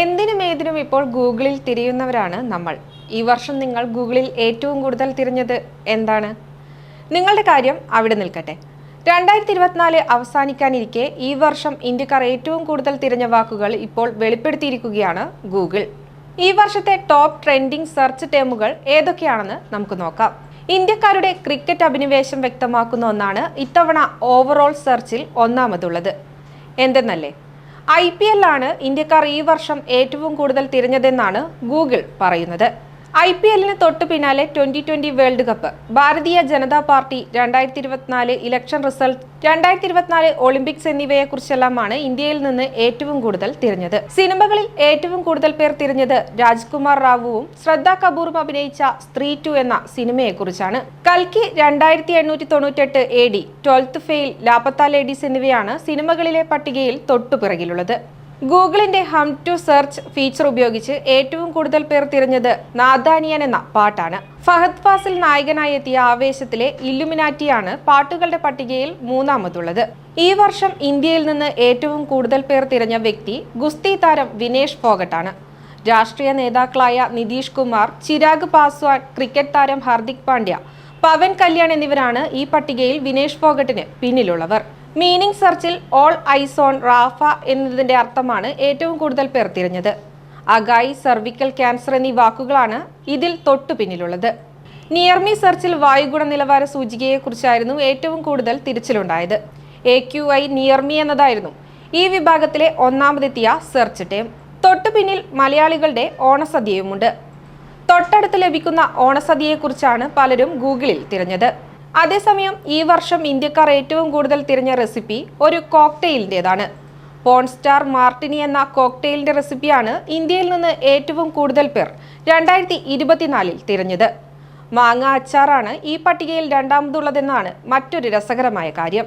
എന്തിനും ഏതിനും ഇപ്പോൾ ഗൂഗിളിൽ തിരയുന്നവരാണ് നമ്മൾ. ഈ വർഷം നിങ്ങൾ ഗൂഗിളിൽ ഏറ്റവും കൂടുതൽ തിരഞ്ഞത് എന്താണ്? നിങ്ങളുടെ കാര്യം അവിടെ നിൽക്കട്ടെ. 2024 അവസാനിക്കാനിരിക്കെ ഈ വർഷം ഇന്ത്യക്കാർ ഏറ്റവും കൂടുതൽ തിരഞ്ഞ വാക്കുകൾ ഇപ്പോൾ വെളിപ്പെടുത്തിയിരിക്കുകയാണ് ഗൂഗിൾ. ഈ വർഷത്തെ ടോപ്പ് ട്രെൻഡിംഗ് സെർച്ച് ടേമുകൾ ഏതൊക്കെയാണെന്ന് നമുക്ക് നോക്കാം. ഇന്ത്യക്കാരുടെ ക്രിക്കറ്റ് അഭിനിവേശം വ്യക്തമാക്കുന്ന ഒന്നാണ് ഇത്തവണ ഓവറോൾ സെർച്ചിൽ ഒന്നാമതുള്ളത്. എന്തെന്നല്ലേ, IPL ആണ് ഇന്ത്യക്കാർ ഈ വർഷം ഏറ്റവും കൂടുതൽ തിരഞ്ഞതെന്നാണ് ഗൂഗിൾ പറയുന്നത്. IPLന് തൊട്ടു പിന്നാലെ 2020 World Cup, Bharatiya Janata Party, 2024 election result, 2024 Olympics എന്നിവയെക്കുറിച്ചെല്ലാമാണ് ഇന്ത്യയിൽ നിന്ന് ഏറ്റവും കൂടുതൽ തിരഞ്ഞത്. സിനിമകളിൽ ഏറ്റവും കൂടുതൽ പേർ തിരഞ്ഞത് രാജ്കുമാർ റാവുവും ശ്രദ്ധ കപൂറും അഭിനയിച്ച സ്ത്രീ 2 എന്ന സിനിമയെക്കുറിച്ചാണ്. കൽക്കി 2898 AD, 12th ഫെയിൽ, ലാപത്ത ലേഡീസ് എന്നിവയാണ് സിനിമകളിലെ പട്ടികയിൽ തൊട്ടുപിറകിലുള്ളത്. ഗൂഗിളിന്റെ ഹം ടു സെർച്ച് ഫീച്ചർ ഉപയോഗിച്ച് ഏറ്റവും കൂടുതൽ പേർ തിരഞ്ഞത് നാദാനിയൻ എന്ന പാട്ടാണ്. ഫഹദ് ഫാസിൽ നായകനായി എത്തിയ ആവേശത്തിലെ ഇല്ലുമിനാറ്റിയാണ് പാട്ടുകളുടെ പട്ടികയിൽ മൂന്നാമതുള്ളത്. ഈ വർഷം ഇന്ത്യയിൽ നിന്ന് ഏറ്റവും കൂടുതൽ പേർ തിരഞ്ഞ വ്യക്തി ഗുസ്തി താരം വിനേഷ് ഫോഗട്ടാണ്. രാഷ്ട്രീയ നേതാക്കളായ നിതീഷ് കുമാർ, ചിരാഗ് പാസ്വാൻ, ക്രിക്കറ്റ് താരം ഹാർദിക് പാണ്ഡ്യ, പവൻ കല്യാൺ എന്നിവരാണ് ഈ പട്ടികയിൽ വിനേഷ് ഫോഗട്ടിന് പിന്നിലുള്ളവർ. മീനിംഗ് സെർച്ചിൽ ഓൾ ഐസ് ഓൺ റാഫ എന്നതിന്റെ അർത്ഥമാണ് ഏറ്റവും കൂടുതൽ പേർ തിരഞ്ഞത്. അഗായി, സർവിക്കൽ ക്യാൻസർ എന്നീ വാക്കുകളാണ് ഇതിൽ തൊട്ടു പിന്നിലുള്ളത്. നിയർമി സെർച്ചിൽ വായുഗുണ നിലവാര സൂചികയെക്കുറിച്ചായിരുന്നു ഏറ്റവും കൂടുതൽ തിരച്ചിലുണ്ടായത്. AQI നിയർമി എന്നതായിരുന്നു ഈ വിഭാഗത്തിലെ ഒന്നാമതെത്തിയ സെർച്ച് ടേം. തൊട്ടു പിന്നിൽ മലയാളികളുടെ ഓണസദ്യയുമുണ്ട്. തൊട്ടടുത്ത് ലഭിക്കുന്ന ഓണസദ്യയെക്കുറിച്ചാണ് പലരും ഗൂഗിളിൽ തിരഞ്ഞത്. അതേസമയം ഈ വർഷം ഇന്ത്യക്കാർ ഏറ്റവും കൂടുതൽ തിരഞ്ഞ റെസിപ്പി ഒരു കോക്ടെയിലിൻ്റെതാണ്. പോൺസ്റ്റാർ മാർട്ടിനി എന്ന കോക്ടെയിലിന്റെ റെസിപ്പിയാണ് ഇന്ത്യയിൽ നിന്ന് ഏറ്റവും കൂടുതൽ പേർ 2024 തിരഞ്ഞത്. മാങ്ങ അച്ചാറാണ് ഈ പട്ടികയിൽ രണ്ടാമതുള്ളതെന്നാണ് മറ്റൊരു രസകരമായ കാര്യം.